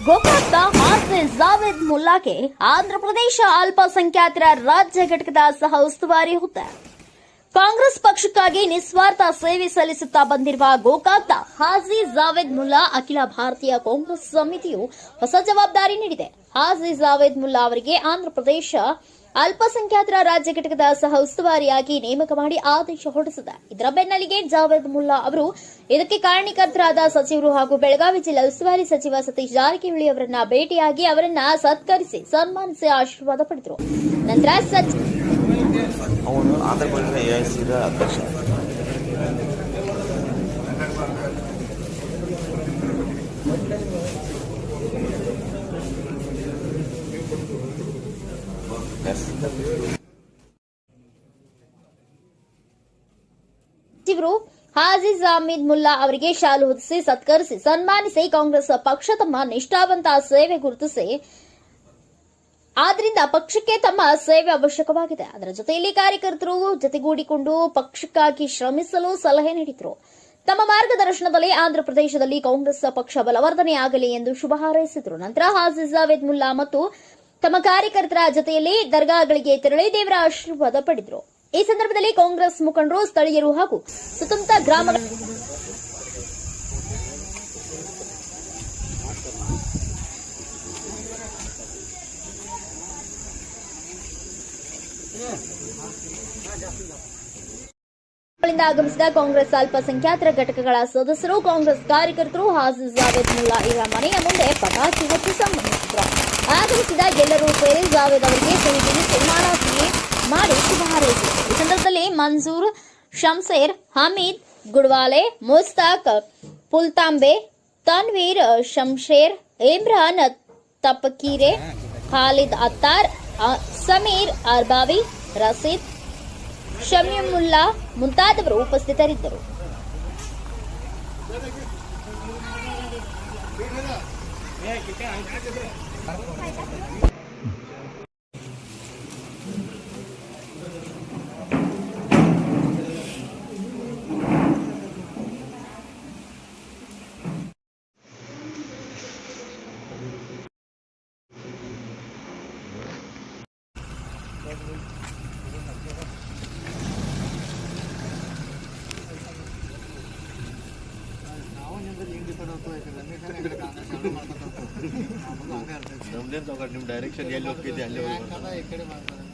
ಗೋಕಾಕ್ನ ಹಾಫಿಜ್ ಜಾವೇದ್ ಮುಲ್ಲಾಗೆ ಆಂಧ್ರ ಪ್ರದೇಶ ಅಲ್ಪಸಂಖ್ಯಾತರ ರಾಜ್ಯ ಘಟಕದ ಸಹ ಉಸ್ತುವಾರಿ ಹುದ್ದೆ. ಕಾಂಗ್ರೆಸ್ ಪಕ್ಷಕ್ಕಾಗಿ ನಿಸ್ವಾರ್ಥ ಸೇವೆ ಸಲ್ಲಿಸುತ್ತಾ ಬಂದಿರುವ ಗೋಕಾಕ್ನ ಹಾಜಿ ಜಾವೇದ್ ಮುಲ್ಲಾ ಅಖಿಲ ಭಾರತೀಯ ಕಾಂಗ್ರೆಸ್ ಸಮಿತಿಯು ಹೊಸ ಜವಾಬ್ದಾರಿ ನೀಡಿದೆ. ಹಾಜಿ ಜಾವೇದ್ ಮುಲ್ಲಾ ಅವರಿಗೆ ಆಂಧ್ರ ಪ್ರದೇಶ ಅಲ್ಪಸಂಖ್ಯಾತರ ರಾಜ್ಯ ಘಟಕದ ಸಹ ಉಸ್ತುವಾರಿಯಾಗಿ ನೇಮಕ ಮಾಡಿ ಆದೇಶ ಹೊರಡಿಸಿದೆ. ಇದರ ಬೆನ್ನಲ್ಲಿಗೆ ಜಾವೇದ್ ಮುಲ್ಲಾ ಅವರು ಇದಕ್ಕೆ ಕಾರಣೀಕರ್ತರಾದ ಸಚಿವರು ಹಾಗೂ ಬೆಳಗಾವಿ ಜಿಲ್ಲಾ ಉಸ್ತುವಾರಿ ಸಚಿವ ಸತೀಶ್ ಜಾರಕಿಹೊಳಿ ಅವರನ್ನ ಭೇಟಿಯಾಗಿ ಅವರನ್ನ ಸತ್ಕರಿಸಿ ಸನ್ಮಾನಿಸಿ ಆಶೀರ್ವಾದ ಪಡೆದರು. ನಂತರ ಅವನು ಆಂಧ್ರ ಪ್ರದೇಶ ಎಐಸಿಸಿದ ಅಧ್ಯಕ್ಷ. ಸಚಿವರು ಹಾಜಿ ಜಾವೇದ್ ಮುಲ್ಲಾ ಅವರಿಗೆ ಶಾಲು ಹೊದಿಸಿ ಸತ್ಕರಿಸಿ ಸನ್ಮಾನಿಸಿ ಕಾಂಗ್ರೆಸ್ ಪಕ್ಷ ತಮ್ಮ ನಿಷ್ಠಾವಂತ ಸೇವೆ ಗುರುತಿಸಿ ಆದ್ದರಿಂದ ಪಕ್ಷಕ್ಕೆ ತಮ್ಮ ಸೇವೆ ಅವಶ್ಯಕವಾಗಿದೆ. ಅದರ ಜೊತೆಯಲ್ಲಿ ಕಾರ್ಯಕರ್ತರು ಜತೆಗೂಡಿಕೊಂಡು ಪಕ್ಷಕ್ಕಾಗಿ ಶ್ರಮಿಸಲು ಸಲಹೆ ನೀಡಿದರು. ತಮ್ಮ ಮಾರ್ಗದರ್ಶನದಲ್ಲಿ ಆಂಧ್ರ ಪ್ರದೇಶದಲ್ಲಿ ಕಾಂಗ್ರೆಸ್ ಪಕ್ಷ ಬಲವರ್ಧನೆಯಾಗಲಿ ಎಂದು ಶುಭ ಹಾರೈಸಿದರು. ನಂತರ ಹಾಜಿ ಜಾವೇದ್ ಮುಲ್ಲಾ ಮತ್ತು ತಮ್ಮ ಕಾರ್ಯಕರ್ತರ ಜೊತೆಯಲ್ಲಿ ದರ್ಗಾಗಳಿಗೆ ತೆರಳಿ ದೇವರ ಆಶೀರ್ವಾದ ಪಡೆದರು. ಈ ಸಂದರ್ಭದಲ್ಲಿ ಕಾಂಗ್ರೆಸ್ ಮುಖಂಡರು, ಸ್ಥಳೀಯರು ಹಾಗೂ ಸುತ್ತಮುತ್ತ ಗ್ರಾಮಗಳ ಆಗಮಿಸಿದ ಕಾಂಗ್ರೆಸ್ ಅಲ್ಪಸಂಖ್ಯಾತರ ಘಟಕಗಳ ಸದಸ್ಯರು, ಕಾಂಗ್ರೆಸ್ ಕಾರ್ಯಕರ್ತರು ಹಾಜಿ ಜಾವೇದ್ ಮುಲ್ಲಾ ಇವರ ಮನೆಯ ಮುಂದೆ ಪಟಾಕಿ ಹಚ್ಚಿ ಸಂಭ್ರಮಿಸಿದರು. ಆಗಮಿಸಿದ ಎಲ್ಲರೂ ಸೇರಿ ಜಾವೇದ್ ಅವರಿಗೆ ಸಿಹಿ ತಿನಿಸು ಮಾಡಿ ಶುಭ ಹಾರೈಸಿದರು. ಈ ಸಂದರ್ಭದಲ್ಲಿ ಮನ್ಸೂರ್, ಶಂಸೇರ್, ಹಮೀದ್ ಗುಡ್ವಾಲೆ, ಮುಸ್ತಾಕ್ ಪುಲ್ತಾಂಬೆ, ತನ್ವೀರ್ ಶಂಶೇರ್, ಇಮ್ರಾನ್ ತಪಕೀರೆ, ಖಾಲಿದ್ ಅತ್ತಾರ್, ಸಮೀರ್ ಅರ್ಬಾವಿ, ರಸೀದ್ ಶಮೀಮುಲ್ಲಾ ಮುಂತಾದವರು ಉಪಸ್ಥಿತರಿದ್ದರು. ನಮ್ದೇನು ನಿಮ್ಮ ಡೈರೆಕ್ಷನ್ ಎಲ್ಲಿ ಹೋಗ್ತಿದ್ದೆ ಅಲ್ಲಿ ಹೋಗಿ